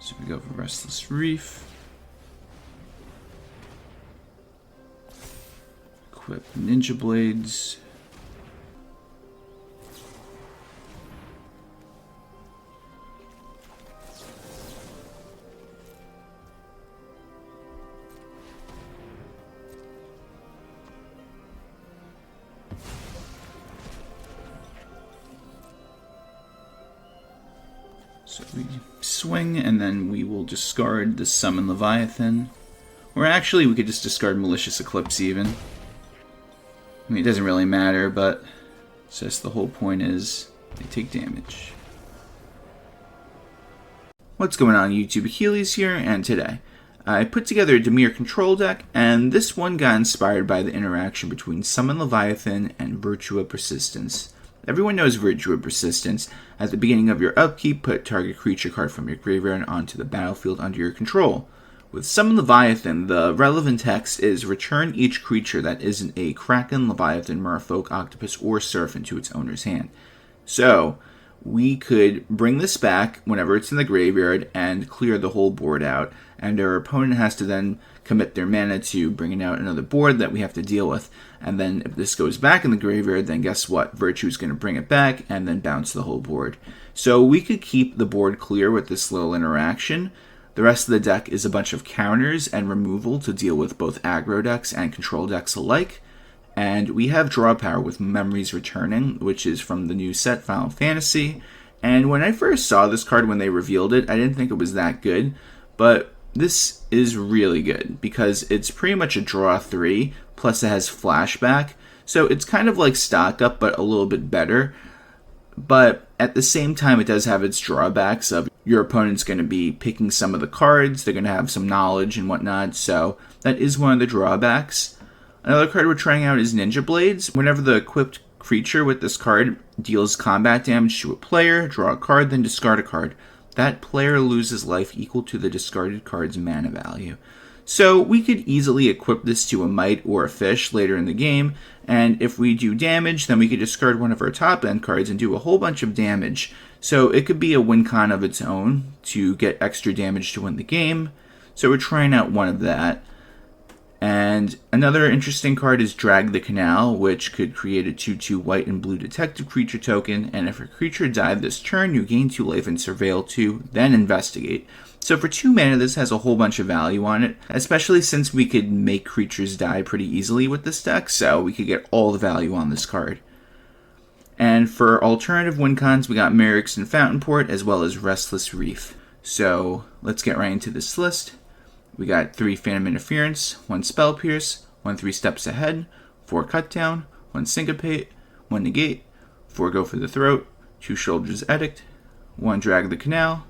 So we go for Restless Reef. Equip Ninja Blades. So we swing, and then we will discard the Summon Leviathan. Or actually, we could just discard Malicious Eclipse even. I mean, it doesn't really matter, but it's just the whole point is they take damage. What's going on, YouTube? Achilles here, and today I put together a Dimir control deck, and this one got inspired by the interaction between Summon Leviathan and Virtua Persistence. Everyone knows Virtua Persistence. At the beginning of your upkeep, put target creature card from your graveyard onto the battlefield under your control. With Summon Leviathan, the relevant text is return each creature that isn't a Kraken, Leviathan, Merfolk, Octopus, or Surf into its owner's hand. So, we could bring this back whenever it's in the graveyard and clear the whole board out, and our opponent has to then commit their mana to bringing out another board that we have to deal with. And then if this goes back in the graveyard, then guess what? Virtue is going to bring it back and then bounce the whole board. So we could keep the board clear with this little interaction. The rest of the deck is a bunch of counters and removal to deal with both aggro decks and control decks alike. And we have draw power with Memories Returning, which is from the new set Final Fantasy. And when I first saw this card when they revealed it, I didn't think it was that good. But this is really good because it's pretty much a draw 3, plus it has flashback. So it's kind of like stock up, but a little bit better. But at the same time, it does have its drawbacks of your opponent's going to be picking some of the cards. They're going to have some knowledge and whatnot. So that is one of the drawbacks. Another card we're trying out is Ninja Blades. Whenever the equipped creature with this card deals combat damage to a player, draw a card, then discard a card. That player loses life equal to the discarded card's mana value. So we could easily equip this to a Might or a Fish later in the game, and if we do damage, then we could discard one of our top end cards and do a whole bunch of damage. So it could be a win con of its own to get extra damage to win the game. So we're trying out one of that. And another interesting card is Drag the Canal, which could create a 2/2 white and blue detective creature token, and if a creature died this turn, you gain 2 life and surveil 2, then investigate. So for 2 mana, this has a whole bunch of value on it, especially since we could make creatures die pretty easily with this deck, so we could get all the value on this card. And for alternative win cons, we got Mirrex and Fountainport, as well as Restless Reef. So let's get right into this list. We got 3 Phantom Interference, 1 Spell Pierce, 1 3 Steps Ahead, 4 Cut Down, 1 Syncopate, 1 Negate, 4 Go for the Throat, 2 Sheoldred's Edict, 1 Drag the Canal,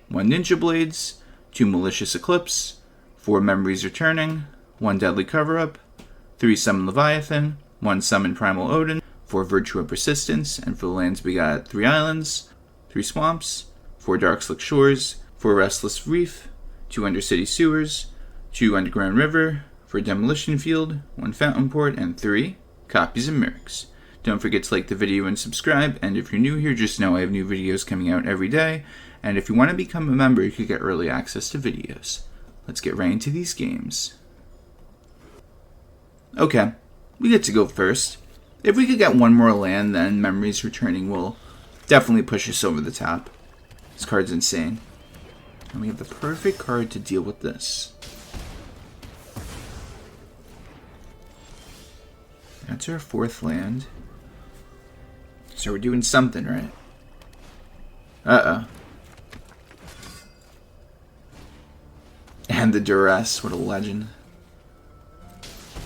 1 Ninja Blades, 2 Malicious Eclipse, 4 Memories Returning, 1 Deadly Cover-Up, 3 Summon Leviathan, 1 Summon Primal Odin, 4 Virtua Persistence, and for the lands we got 3 Islands, 3 Swamps, 4 Darkslick Shores, 4 Restless Reef, 2 Undercity Sewers, 2 Underground River, for Demolition Field, 1 Fountainport, and 3 copies of Mirrex. Don't forget to like the video and subscribe, and if you're new here, just know I have new videos coming out every day, and if you want to become a member, you can get early access to videos. Let's get right into these games. Okay, we get to go first. If we could get one more land, then Memories Returning will definitely push us over the top. This card's insane. And we have the perfect card to deal with this. That's our 4th land. So we're doing something, right? Uh-oh. And the Duress, what a legend.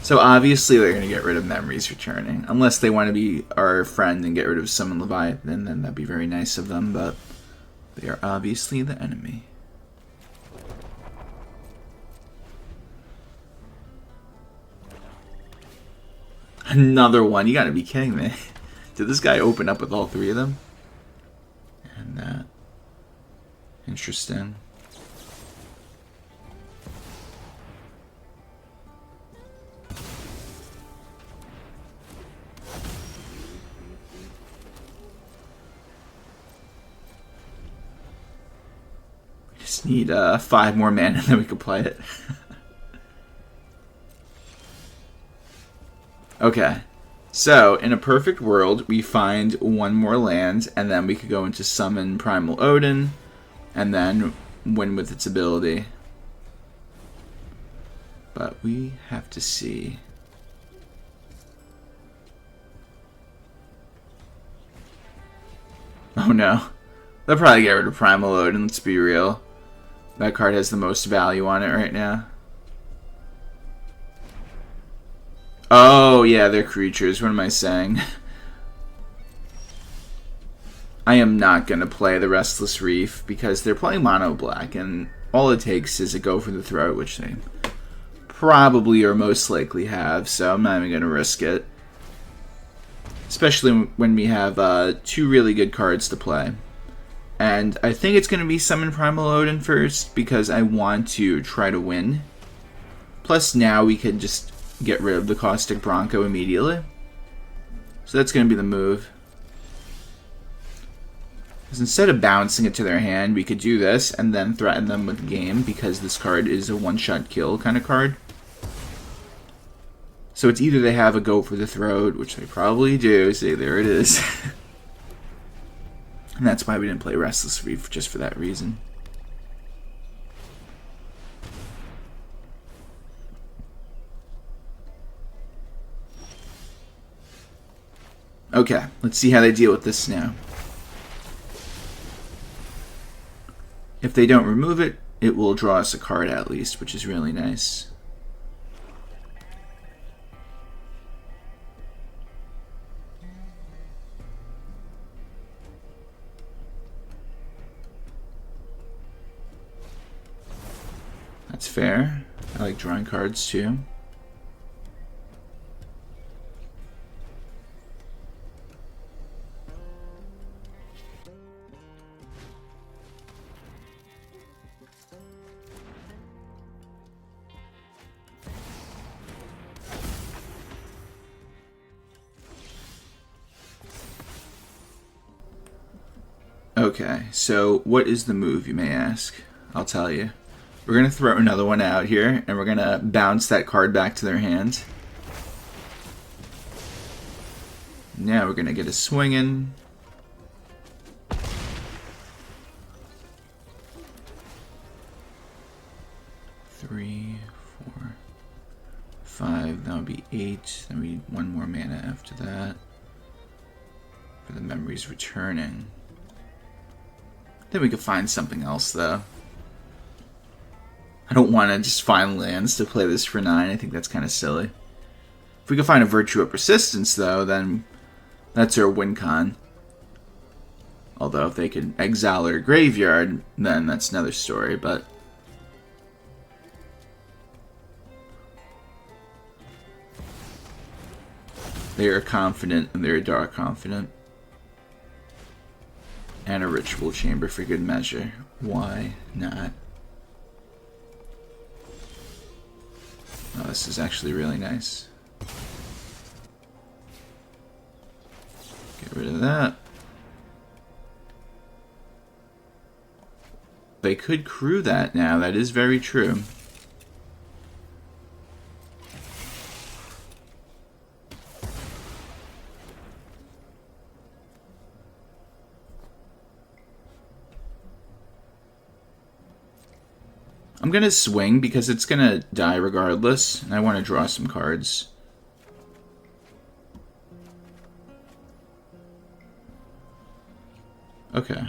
So obviously they're going to get rid of Memories Returning. Unless they want to be our friend and get rid of Summon Leviathan, then that'd be very nice of them, but they are obviously the enemy. Another one. You gotta be kidding me. Did this guy open up with all 3 of them? And that. Interesting. Just need 5 more mana and then we can play it. Okay. So, in a perfect world, we find 1 more land, and then we could go into summon Primal Odin, and then win with its ability. But we have to see. Oh no. They'll probably get rid of Primal Odin, let's be real. That card has the most value on it right now. Oh, yeah, they're creatures. What am I saying? I am not going to play the Restless Reef because they're playing mono black, and all it takes is a go for the throat, which they probably or most likely have, so I'm not even going to risk it. Especially when we have 2 really good cards to play. And I think it's going to be Summon Primal Odin first because I want to try to win. Plus now we can just get rid of the Caustic Bronco immediately. So that's going to be the move. Because instead of bouncing it to their hand, we could do this and then threaten them with game because this card is a one-shot kill kind of card. So it's either they have a go for the throat, which they probably do. See, there it is. And that's why we didn't play Restless Reef, just for that reason. Okay, let's see how they deal with this now. If they don't remove it, it will draw us a card at least, which is really nice. That's fair. I like drawing cards too. Okay, so what is the move, you may ask? I'll tell you. We're going to throw another one out here, and we're going to bounce that card back to their hand. Now we're going to get a swinging. Three, 4, 5, that would be 8. Then we need 1 more mana after that. For the memories returning. Then we could find something else, though. I don't want to just find lands to play this for 9. I think that's kind of silly. If we could find a Virtue of Persistence, though, then that's our win con. Although if they could exile our graveyard, then that's another story, but... They are confident, and they're dark confident. And a Ritual Chamber for good measure. Why not? Oh, this is actually really nice. Get rid of that. They could crew that now. That is very true. I'm going to swing because it's going to die regardless, and I want to draw some cards. Okay.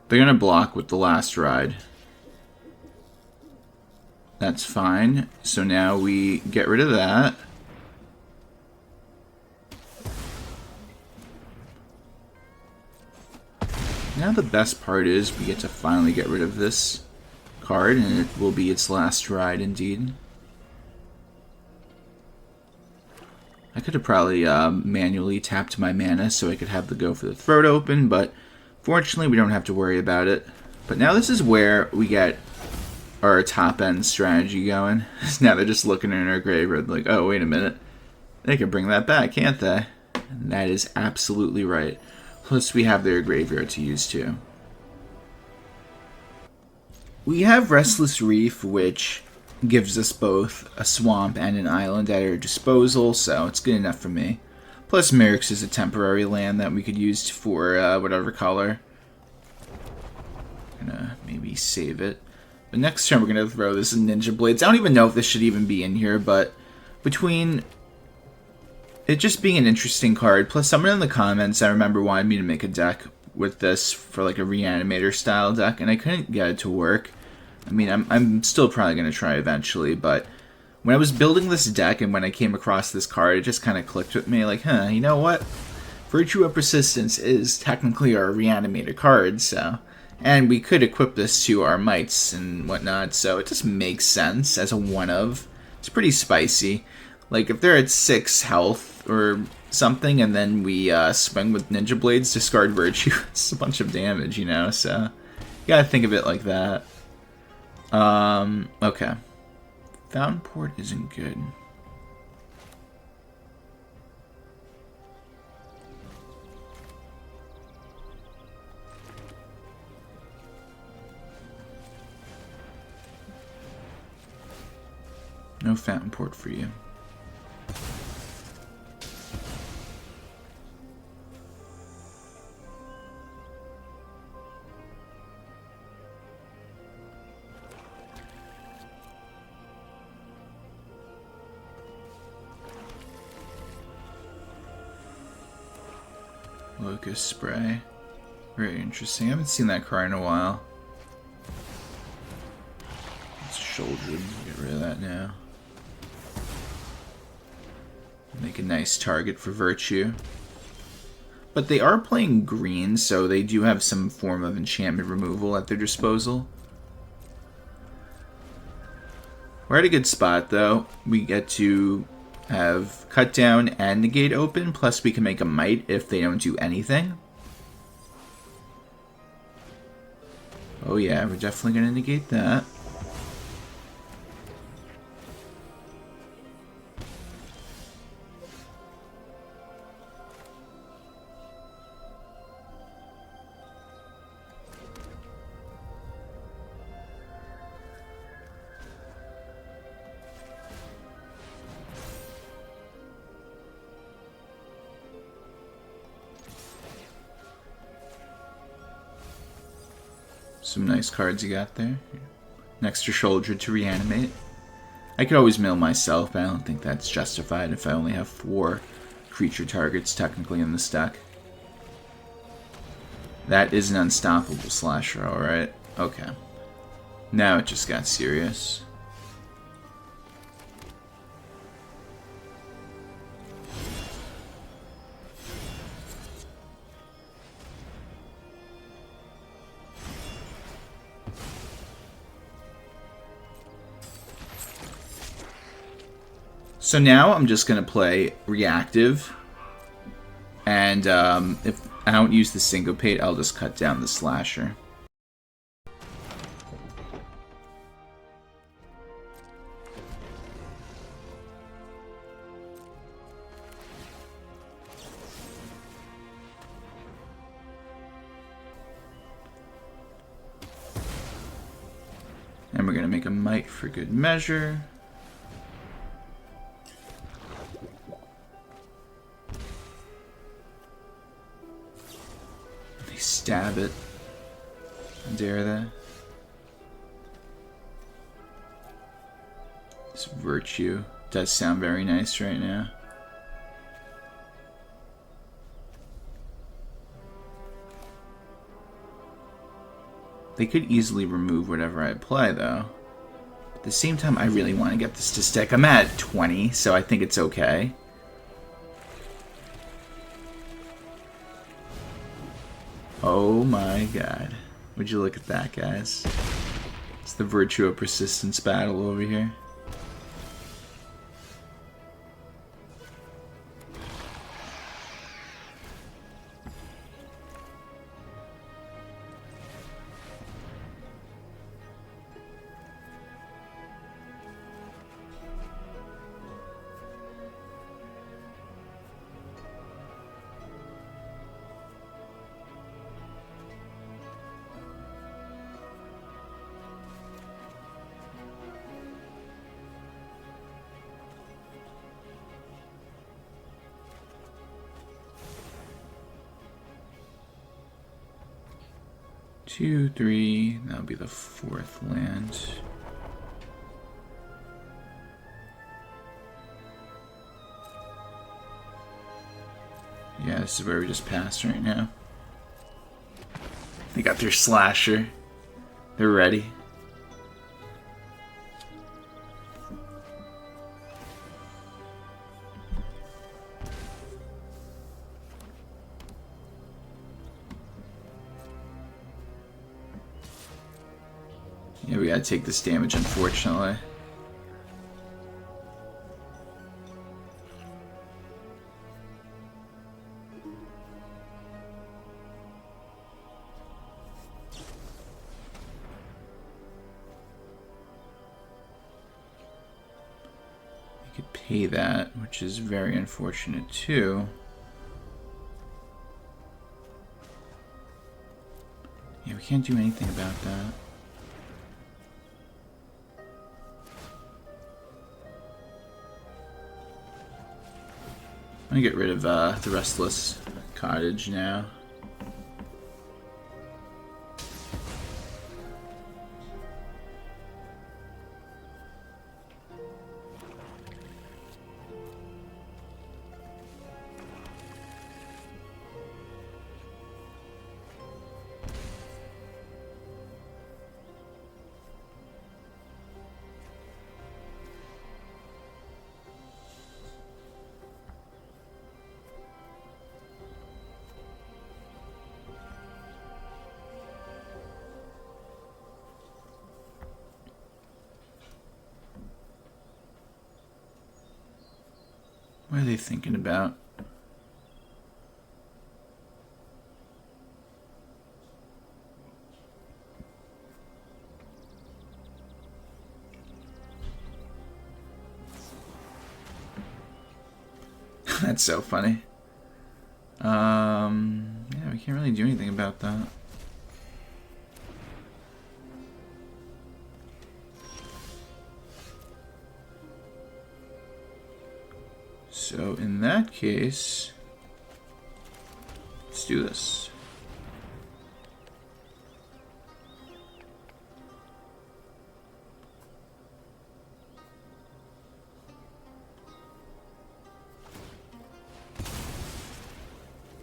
They're going to block with the last ride. That's fine. So now we get rid of that. Now the best part is we get to finally get rid of this card, and it will be its last ride indeed. I could have probably manually tapped my mana so I could have the go for the throat open, but fortunately we don't have to worry about it. But now this is where we get our top end strategy going. Now they're just looking in our graveyard like, oh, wait a minute. They can bring that back, can't they? And that is absolutely right. Plus, we have their graveyard to use, too. We have Restless Reef, which gives us both a swamp and an island at our disposal, so it's good enough for me. Plus, Mirrex is a temporary land that we could use for whatever color. Gonna maybe save it. But next turn, we're gonna throw this in Ninja Blades. I don't even know if this should even be in here, but between it just being an interesting card, plus someone in the comments I remember wanted me to make a deck with this for like a Reanimator style deck, and I couldn't get it to work. I mean, I'm still probably going to try eventually, but when I was building this deck and when I came across this card, it just kind of clicked with me, like, huh, you know what? Virtue of Persistence is technically our Reanimator card, so... And we could equip this to our mites and whatnot, so it just makes sense as a one-of. It's pretty spicy. Like, if they're at 6 health or something, and then we swing with Ninja Blades, discard Virtue, it's a bunch of damage, you know, so... You gotta think of it like that. Okay. Fountainport isn't good. No Fountainport for you. Locust Spray. Very interesting. I haven't seen that card in a while. It's Sheoldred. Get rid of that now. Make a nice target for Virtue. But they are playing green, so they do have some form of enchantment removal at their disposal. We're at a good spot, though. We get to have Cut Down and Negate open, plus we can make a Might if they don't do anything. Oh yeah, we're definitely going to negate that. Some nice cards you got there. Next to Sheoldred to reanimate. I could always mill myself, but I don't think that's justified if I only have 4 creature targets technically in this deck. That is an unstoppable slasher, alright. Okay. Now it just got serious. So now I'm just going to play reactive, and if I don't use the Syncopate, I'll just cut down the Slasher. And we're going to make a Might for good measure. Stab it. Dare that. This Virtue does sound very nice right now. They could easily remove whatever I play, though. At the same time, I really want to get this to stick. I'm at 20, so I think it's okay. Oh my god. Would you look at that, guys? It's the Virtue of Persistence battle over here. 2, 3. That'll be the 4th land. Yeah, this is where we just passed right now. They got their slasher. They're ready. Yeah, we gotta take this damage, unfortunately. We could pay that, which is very unfortunate too. Yeah, we can't do anything about that. I'm gonna get rid of the Restless Cottage now. What are they thinking about? That's so funny. Yeah, we can't really do anything about that. So in that case, let's do this.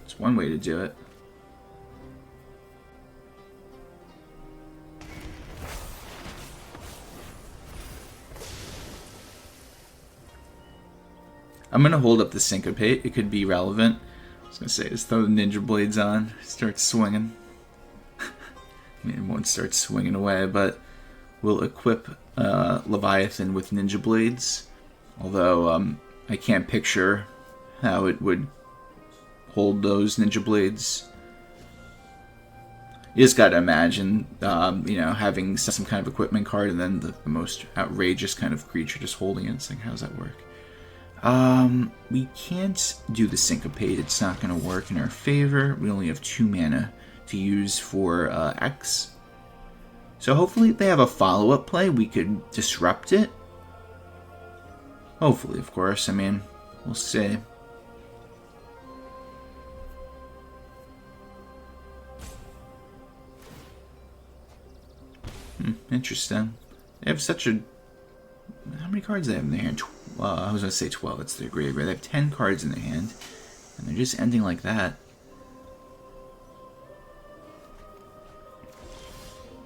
It's one way to do it. I'm going to hold up the Syncopate. It could be relevant. I was going to say, just throw the Ninja Blades on. Start swinging. I mean, it won't start swinging away, but we'll equip Leviathan with Ninja Blades. Although, I can't picture how it would hold those Ninja Blades. You just got to imagine, you know, having some kind of equipment card and then the most outrageous kind of creature just holding it. It's like, how does that work? We can't do the Syncopate. It's not going to work in our favor. We only have 2 mana to use for X. So hopefully if they have a follow-up play, we could disrupt it. Hopefully, of course. I mean, we'll see. Interesting. They have such a... How many cards do they have in their hand? I was going to say 12. It's their graveyard. They have 10 cards in their hand. And they're just ending like that.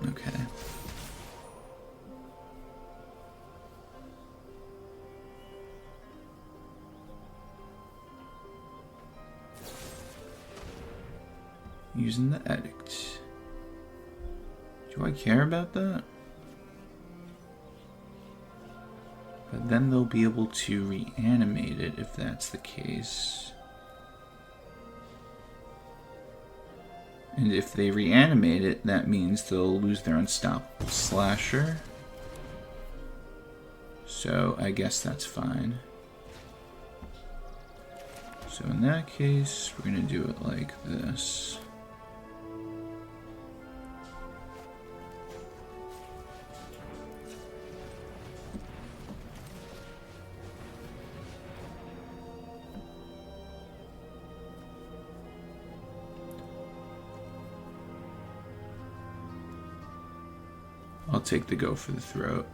Okay. Using the Edict. Do I care about that? But then they'll be able to reanimate it if that's the case. And if they reanimate it, that means they'll lose their Unstoppable Slasher. So I guess that's fine. So in that case, we're going to do it like this. I'll take the go for the throat.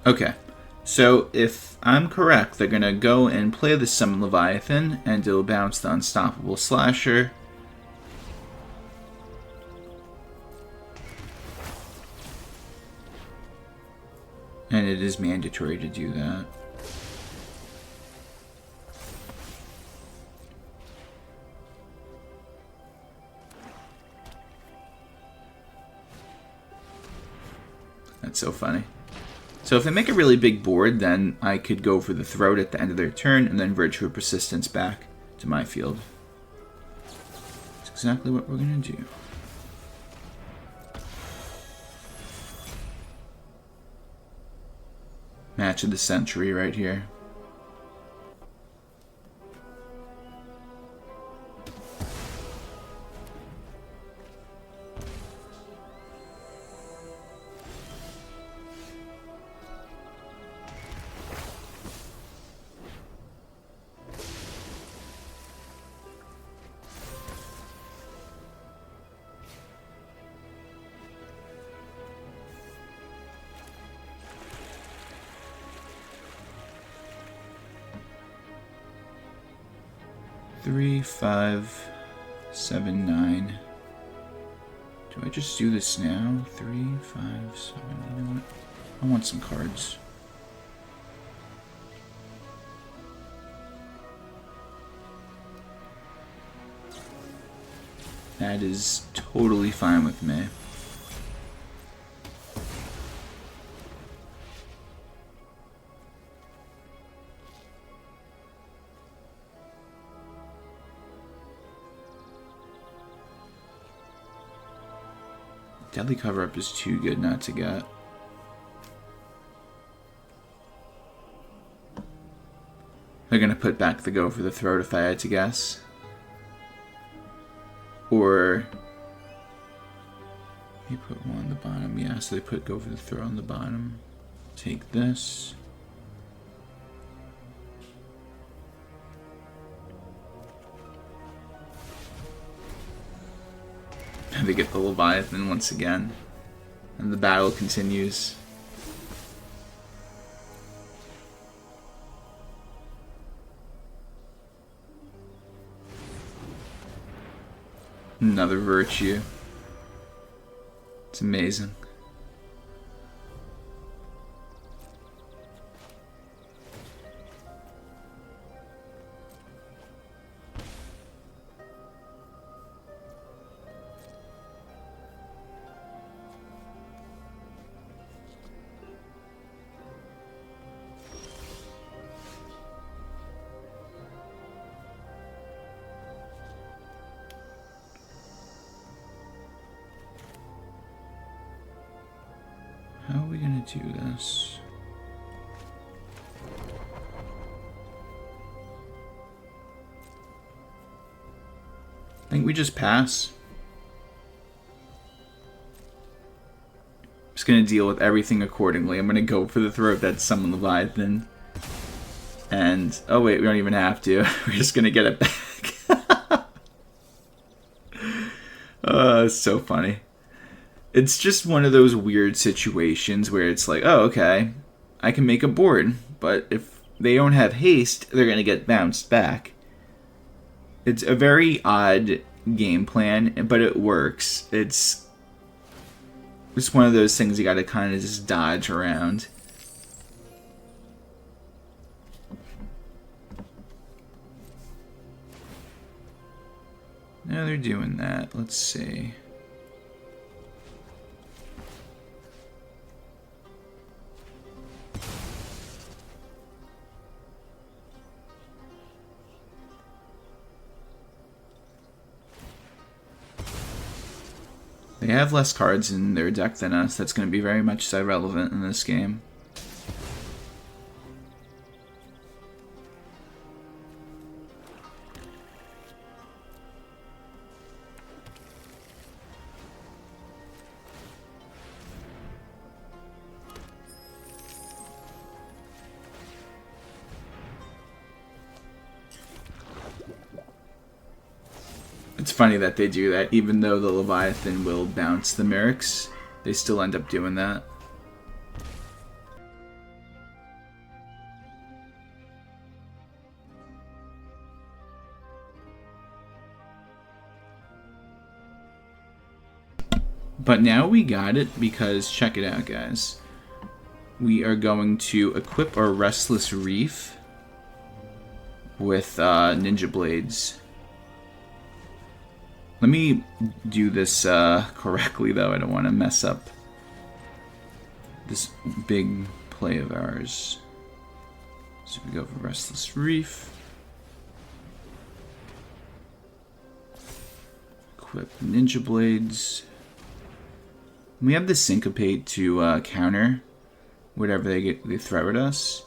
Okay, so if I'm correct, they're going to go and play the Summon Leviathan, and it'll bounce the Unstoppable Slasher. And it is mandatory to do that. That's so funny. So if they make a really big board, then I could go for the Throat at the end of their turn, and then Virtue of Persistence back to my field. That's exactly what we're going to do. Match of the century right here. Three, 5, 7, 9. Do I just do this now? 3, 5, 7. You know what? I want some cards. That is totally fine with me. Deadly Cover-Up is too good not to get. They're going to put back the go for the Throat if I had to guess. Or... you put one on the bottom. Yeah, so they put go for the Throat on the bottom. Take this. They get the Leviathan once again, and the battle continues. Another Virtue. It's amazing. How are we gonna do this? I think we just pass. Just gonna deal with everything accordingly. I'm gonna go for the Throat that's Summon Leviathan. And, oh wait, we don't even have to. We're just gonna get it back. It's so funny. It's just one of those weird situations where it's like, oh, okay, I can make a board, but if they don't have haste, they're going to get bounced back. It's a very odd game plan, but it works. It's just one of those things you got to kind of just dodge around. Now they're doing that. Let's see. They have less cards in their deck than us. That's going to be very much so relevant in this game. It's funny that they do that, even though the Leviathan will bounce the Mirrex, they still end up doing that. But now we got it, because check it out, guys. We are going to equip our Restless Reef with Ninja Blades. Let me do this correctly, though. I don't want to mess up this big play of ours. So we go for Restless Reef. Equip Ninja Blades. We have the Syncopate to counter whatever they throw at us.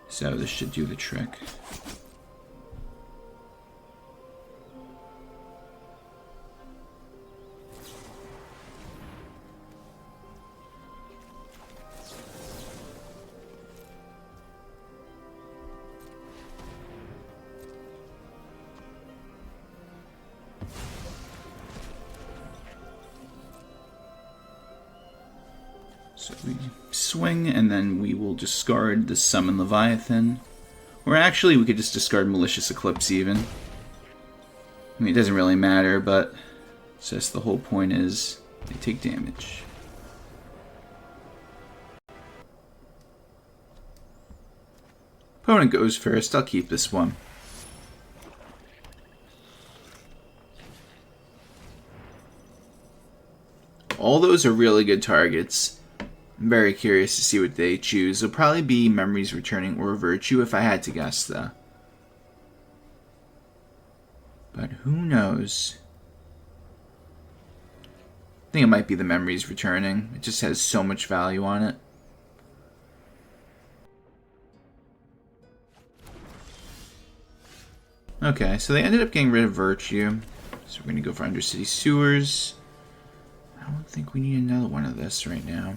So this should do the trick. So we swing, and then we will discard the Summon Leviathan. Or actually, we could just discard Malicious Eclipse even. I mean, it doesn't really matter, but it's just the whole point is they take damage. Opponent goes first. I'll keep this one. All those are really good targets. I'm very curious to see what they choose. It'll probably be Memories Returning or Virtue if I had to guess, though. But who knows? I think it might be the Memories Returning. It just has so much value on it. Okay, so they ended up getting rid of Virtue. So we're going to go for Undercity Sewers. I don't think we need another one of this right now.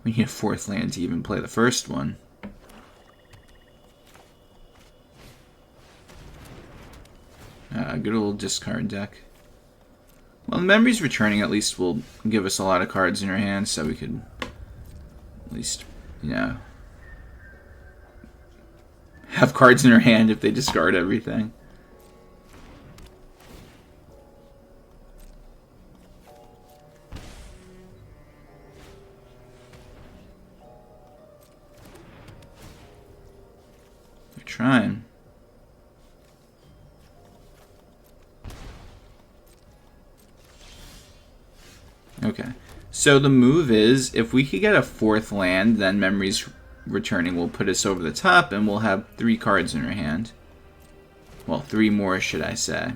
We need a 4th land to even play the first one. Good old discard deck. Well, the Memories Returning at least will give us a lot of cards in our hands, so we could at least, you know, have cards in our hand if they discard everything. They're trying. Okay, so the move is, if we could get a 4th land, then Memories Returning will put us over the top, and we'll have 3 cards in our hand. Well, 3 more, should I say.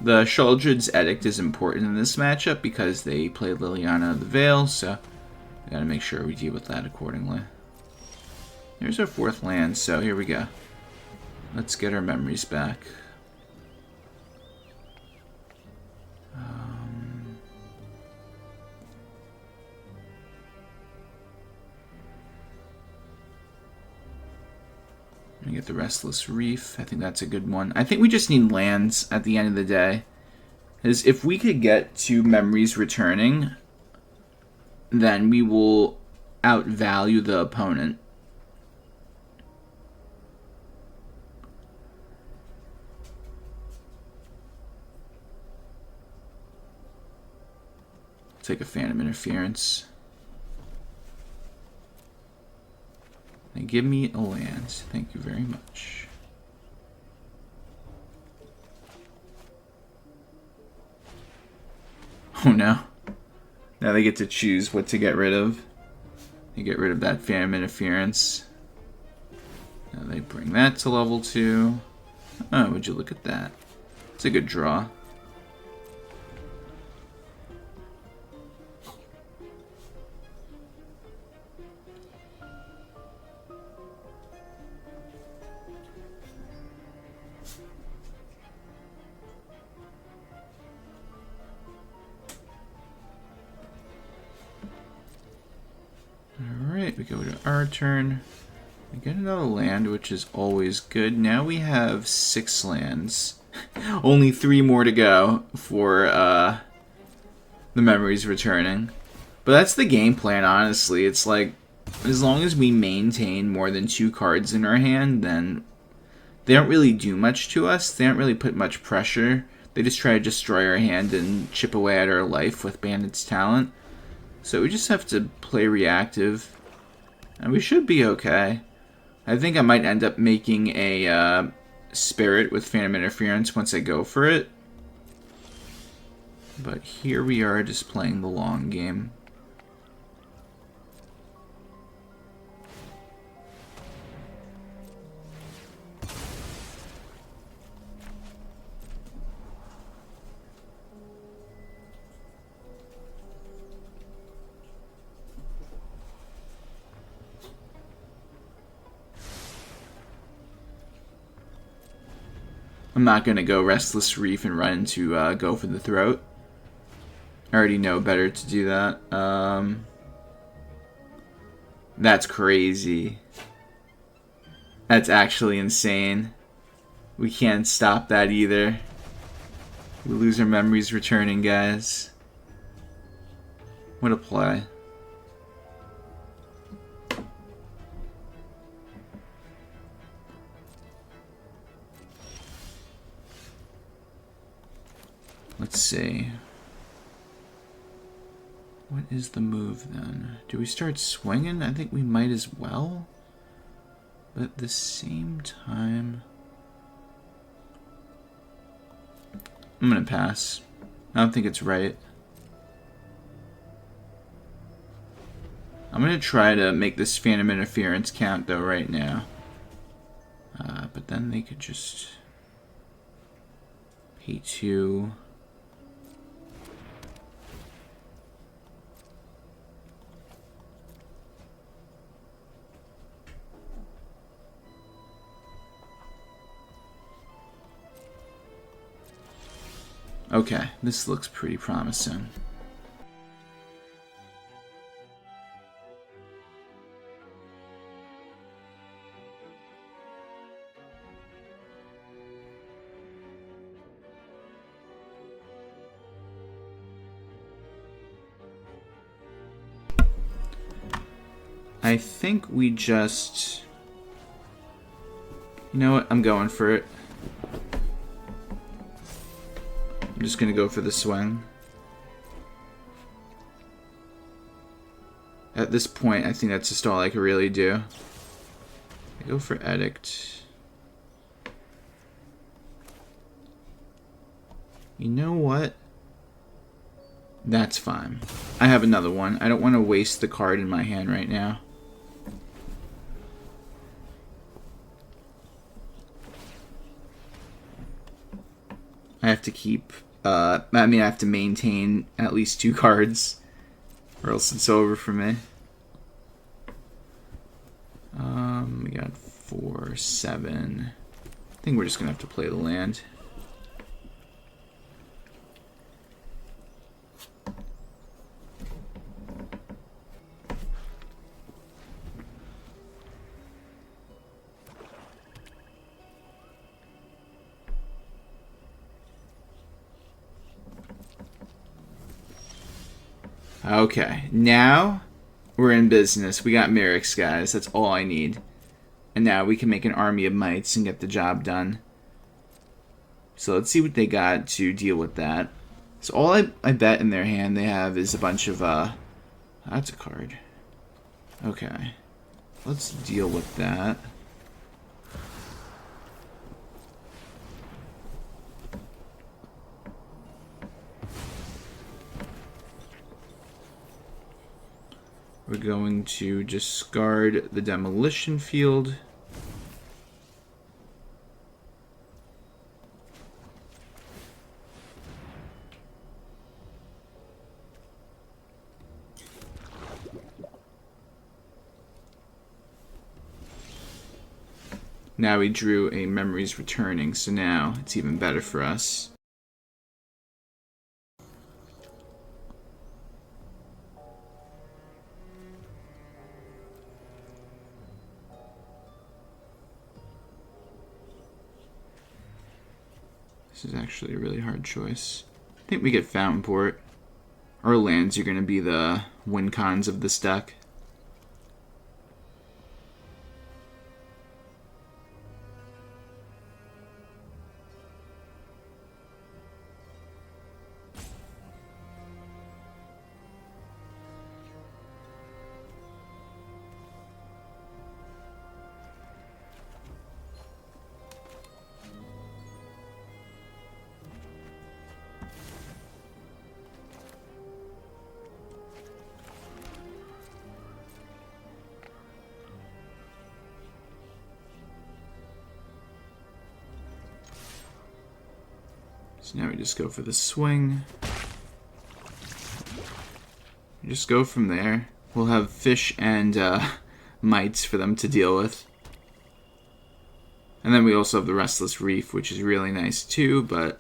The Sheoldred's Edict is important in this matchup because they play Liliana of the Veil, so we gotta make sure we deal with that accordingly. There's our 4th land, so here we go. Let's get our memories back. We get the Restless Reef. I think that's a good one. I think we just need lands at the end of the day. Because if we could get 2 Memories Returning, then we will outvalue the opponent. Take a Phantom Interference. And give me a land. Thank you very much. Oh no. Now they get to choose what to get rid of. They get rid of that Phantom Interference. Now they bring that to level 2. Oh, would you look at that? It's a good draw. Alright, we go to our turn. We Get another land, which is always good. Now we have 6 lands. Only 3 more to go for the memories returning. But that's the game plan, honestly. It's like, as long as we maintain more than 2 cards in our hand, then they don't really do much to us. They don't really put much pressure. They just try to destroy our hand and chip away at our life with Bandit's Talent. So we just have to play reactive. And we should be okay. I think I might end up making a Spirit with Phantom Interference once I go for it. But here we are just playing the long game. I'm not going to go Restless Reef and run to go for the throat. I already know better to do that. That's crazy. That's actually insane. We can't stop that either. We lose our memories returning, guys. What a play. Let's see. What is the move then? Do we start swinging? I think we might as well. But at the same time, I'm gonna pass. I don't think it's right. I'm gonna try to make this Phantom Interference count though right now. But then they could just pay 2. Okay, this looks pretty promising. I think we just... You know what? I'm going for it. I'm just going to go for the swing. At this point, I think that's just all I can really do. I go for Edict. You know what? That's fine. I have another one. I don't want to waste the card in my hand right now. I have to keep... I have to maintain at least 2 cards, or else it's over for me. We got 4, 7. I think we're just gonna have to play the land. Okay, now we're in business. We got Mirrex, guys. That's all I need. And now we can make an army of mites and get the job done. So let's see what they got to deal with that. So all I bet in their hand they have is a bunch of... That's a card. Okay. Let's deal with that. We're going to discard the Demolition Field. Now we drew a Memories Returning, so now it's even better for us. This is actually a really hard choice. I think we get Fountainport. Our lands are going to be the win cons of this deck. So now we just go for the swing. Just go from there. We'll have fish and mites for them to deal with. And then we also have the Restless Reef, which is really nice too, but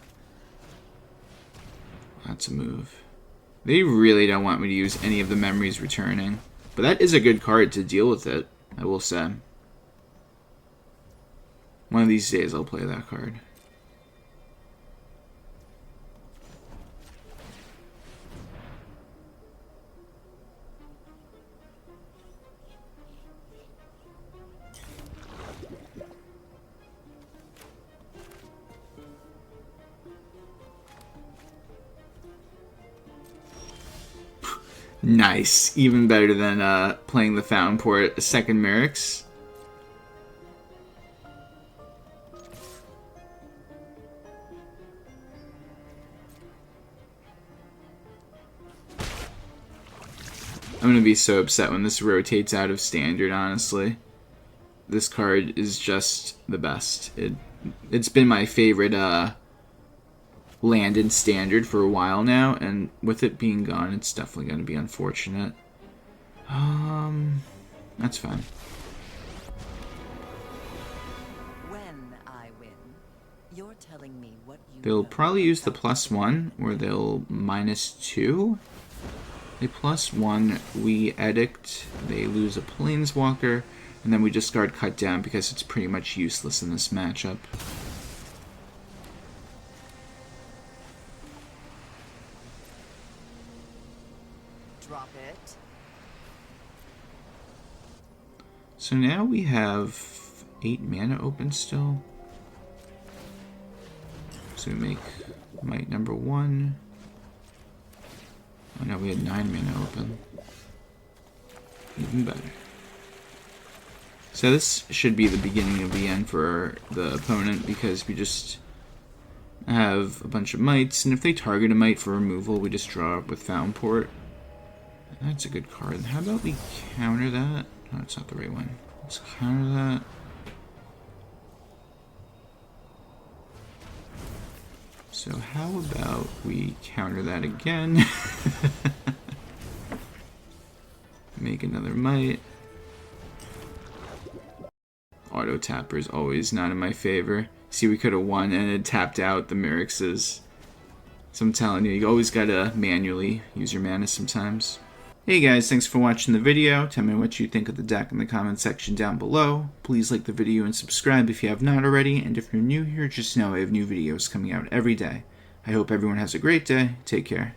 that's a move. They really don't want me to use any of the memories returning. But that is a good card to deal with it, I will say. One of these days I'll play that card. Nice. Even better than playing the Fountainport, a second Mirrex. I'm going to be so upset when this rotates out of standard, honestly. This card is just the best. It's been my favorite land in standard for a while now, and with it being gone, it's definitely going to be unfortunate. That's fine. When I win, you're telling me what you They'll probably use the +1, or they'll -2. They +1, we Edict, they lose a Planeswalker, and then we discard Cut Down because it's pretty much useless in this matchup. drop it. So now we have 8 mana open still. So we make Might number 1. Oh no, we had 9 mana open. Even better. So this should be the beginning of the end for the opponent, because we just have a bunch of mites, and if they target a mite for removal, we just draw up with Fountainport. That's a good card. How about we counter that? No, it's not the right one. Let's counter that. So how about we counter that again? Make another mite. Auto tapper is always not in my favor. See, we could have won and it tapped out the Mirrexes. So I'm telling you, you always gotta manually use your mana sometimes. Hey guys, thanks for watching the video. Tell me what you think of the deck in the comment section down below. Please like the video and subscribe if you have not already. And if you're new here, just know I have new videos coming out every day. I hope everyone has a great day. Take care.